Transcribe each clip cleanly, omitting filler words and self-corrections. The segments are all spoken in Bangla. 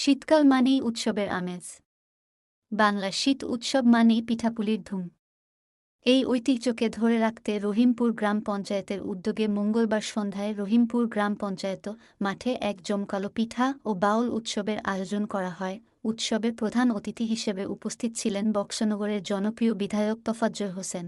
শীতকাল মানেই উৎসবের আমেজ। বাংলা শীত উৎসব মানেই পিঠাপুলির ধুম। এই ঐতিহ্যকে ধরে রাখতে রহিমপুর গ্রাম পঞ্চায়েতের উদ্যোগে মঙ্গলবার সন্ধ্যায় রহিমপুর গ্রাম পঞ্চায়েত মাঠে এক জমকালো পিঠা ও বাউল উৎসবের আয়োজন করা হয়। উৎসবে প্রধান অতিথি হিসেবে উপস্থিত ছিলেন বক্সনগরের জনপ্রিয় বিধায়ক তোফাজ্জল হোসেন।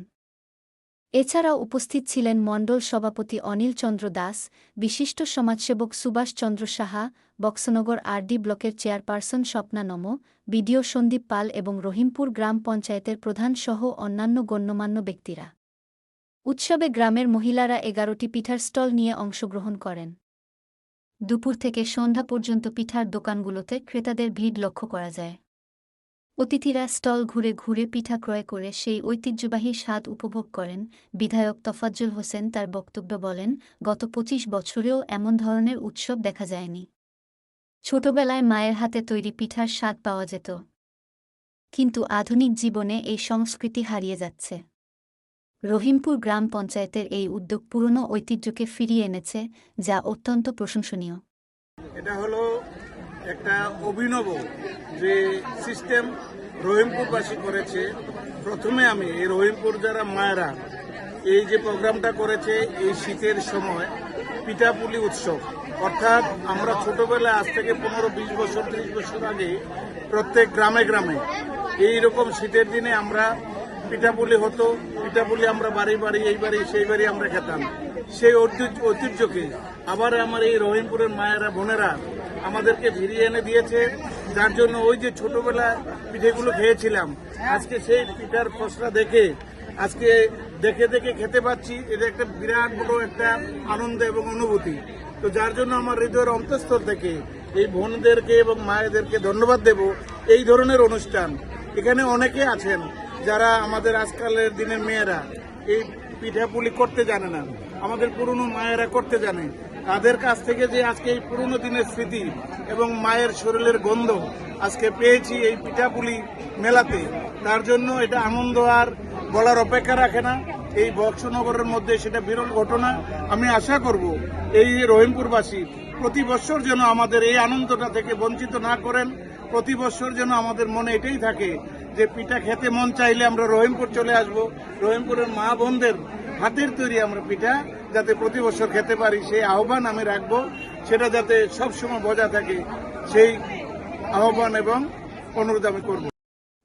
এছাড়াও উপস্থিত ছিলেন মণ্ডল সভাপতি অনিল চন্দ্র দাস, বিশিষ্ট সমাজসেবক সুভাষ চন্দ্র সাহা, বক্সনগর আরডি ব্লকের চেয়ারপারসন স্বপ্না নম, বিডিও সন্দীপ পাল এবং রহিমপুর গ্রাম পঞ্চায়েতের প্রধান সহ অন্যান্য গণ্যমান্য ব্যক্তিরা। উৎসবে গ্রামের মহিলারা 11টি পিঠার স্টল নিয়ে অংশগ্রহণ করেন। দুপুর থেকে সন্ধ্যা পর্যন্ত পিঠার দোকানগুলোতে ক্রেতাদের ভিড় লক্ষ্য করা যায়। অতিথিরা স্টল ঘুরে ঘুরে পিঠা ক্রয় করে সেই ঐতিহ্যবাহী স্বাদ উপভোগ করেন। বিধায়ক তোফাজ্জল হোসেন তার বক্তব্যে বলেন, গত 25 বছরেও এমন ধরনের উৎসব দেখা যায়নি। ছোটবেলায় মায়ের হাতে তৈরি পিঠার স্বাদ পাওয়া যেত, কিন্তু আধুনিক জীবনে এই সংস্কৃতি হারিয়ে যাচ্ছে। রহিমপুর গ্রাম পঞ্চায়েতের এই উদ্যোগ পুরনো ঐতিহ্যকে ফিরিয়ে এনেছে, যা অত্যন্ত প্রশংসনীয়। এটা হলো একটা অভিনব যে সিস্টেম রহিমপুরবাসী করেছে। প্রথমে আমি এই রহিমপুর যারা মায়েরা এই যে প্রোগ্রামটা করেছে এই শীতের সময় পিঠাপুলি উৎসব, অর্থাৎ আমরা ছোটবেলায় আজ থেকে 15-20 বছর 30 বছর আগে প্রত্যেক গ্রামে গ্রামে এইরকম শীতের দিনে আমরা পিঠাপুলি হতো। পিঠাপুলি আমরা বাড়ি বাড়ি এই বাড়ি সেই বাড়ি আমরা খেতাম। সেই ঐতিহ্যকে আবার আমার এই রহিমপুরের মায়েরা বোনেরা আমাদেরকে ফিরিয়ে এনে দিয়েছে, যার জন্য ওই যে ছোটবেলায় পিঠেগুলো খেয়েছিলাম আজকে সেই পিঠার ফসলা দেখে আজকে দেখে দেখে খেতে পাচ্ছি। এটা একটা বিরাট বড় একটা আনন্দ এবং অনুভূতি। তো যার জন্য আমার হৃদয়ের অন্তঃস্থল থেকে এই বোনদেরকে এবং মায়েদেরকে ধন্যবাদ দেব। এই ধরনের অনুষ্ঠান এখানে অনেকে আছেন যারা আমাদের আজকালের দিনের মেয়েরা এই পিঠাপুলি করতে জানে না, আমাদের পুরনো মায়েরা করতে জানে। তাদের কাছ থেকে যে আজকে এই পুরনো দিনের স্মৃতি এবং মায়ের শরীরের গন্ধ আজকে পেয়েছি এই পিঠাপুলি মেলাতে, তার জন্য এটা আনন্দ আর বলার অপেক্ষা রাখে না। এই বক্সনগরের মধ্যে সেটা বিরল ঘটনা। আমি আশা করব এই রহিমপুরবাসী প্রতি বছর যেন আমাদের এই আনন্দটা থেকে বঞ্চিত না করেন। প্রতি বছর যেন আমাদের মনে এটাই থাকে যে পিঠা খেতে মন চাইলে আমরা রহিমপুর চলে আসব। রহিমপুরের মা বোনদের হাতের তৈরি আমরা পিঠা যাতে প্রতি বছর খেতে পারি, সেই আহ্বান আমি রাখবো। সেটা যাতে সবসময় বজায় থাকে সেই আহ্বান এবং অনুরোধ আমি করব।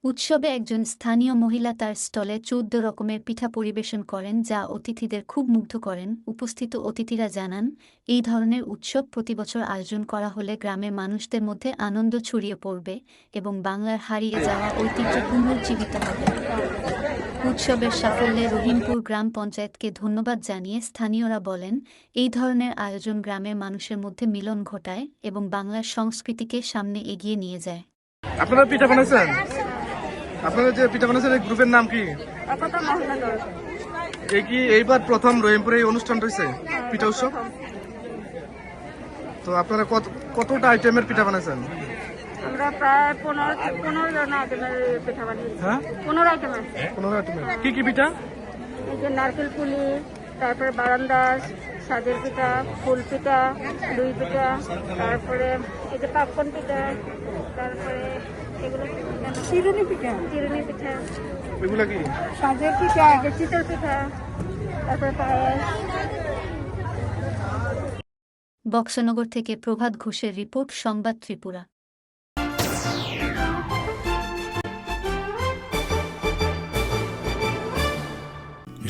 উৎসবে একজন স্থানীয় মহিলা তার স্টলে 14 রকমের পিঠা পরিবেশন করেন, যা অতিথিদের খুব মুগ্ধ করেন। উপস্থিত অতিথিরা জানান, এই ধরনের উৎসব প্রতিবছর আয়োজন করা হলে গ্রামের মানুষদের মধ্যে আনন্দ ছড়িয়ে পড়বে এবং বাংলার হারিয়ে যাওয়া ঐতিহ্য পুনরুজ্জীবিত হবে। উৎসবের সাফল্যে রহিমপুর গ্রাম পঞ্চায়েতকে ধন্যবাদ জানিয়ে স্থানীয়রা বলেন, এই ধরনের আয়োজন গ্রামের মানুষের মধ্যে মিলন ঘটায় এবং বাংলার সংস্কৃতিকে সামনে এগিয়ে নিয়ে যায়। আপনারা পিঠা বানাচ্ছেন? আপনারা যে পিঠা বানাচ্ছেন এই গ্রুপের নাম কি? এই কি এইবার প্রথম রহিমপুরে এই অনুষ্ঠান রয়েছে পিঠা উৎসব? তো আপনারা কতটা আইটেমের পিঠা বানাচ্ছেন? আমরা প্রায় 15 জন আইটেমের পিঠা বানিয়েছি। হ্যাঁ, 15 আইটেমের। 15 আইটেমের কি কি পিঠা? এই যে নারকেল পুলি, তারপরে বারান্দাস, সাজের পিঠা, ফুল পিঠা, দই পিঠা, তারপরে এই যে পাপকন পিঠা, তারপরে এগুলো চিরুনি পিঠা, এগুলা কি? সাজের পিঠা, চিতল পিঠা, তারপরে পায়েস। বক্সনগর থেকে প্রভাত ঘোষের রিপোর্ট, সংবাদ ত্রিপুরা।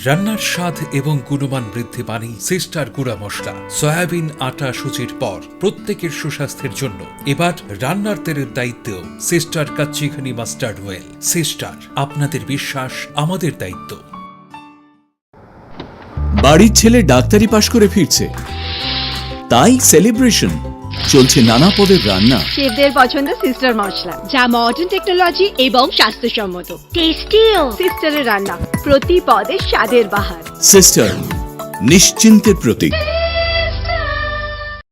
রান্নার স্বাদ এবং গুণমান বৃদ্ধি পানি সিস্টার গুঁড়া মশলা। সয়াবিন আটা সুচির পর প্রত্যেকের সুস্বাস্থ্যের জন্য এবার রান্নার তেলের দায়িত্বেও sister kachi ghani mustard oil. Sister, আপনাদের বিশ্বাস আমাদের দায়িত্ব। বাড়ির ছেলে ডাক্তারি পাশ করে ফিরছে, তাই সেলিব্রেশন চলছে নানা পদের রান্না। শেফদের পছন্দ সিস্টার মশলা, যা মডার্ন টেকনোলজি এবং স্বাস্থ্যসম্মত। টেস্টিও সিস্টারের রান্না, প্রতি পদে স্বাদের বাহার। সিস্টার, নিশ্চিন্তের প্রতীক।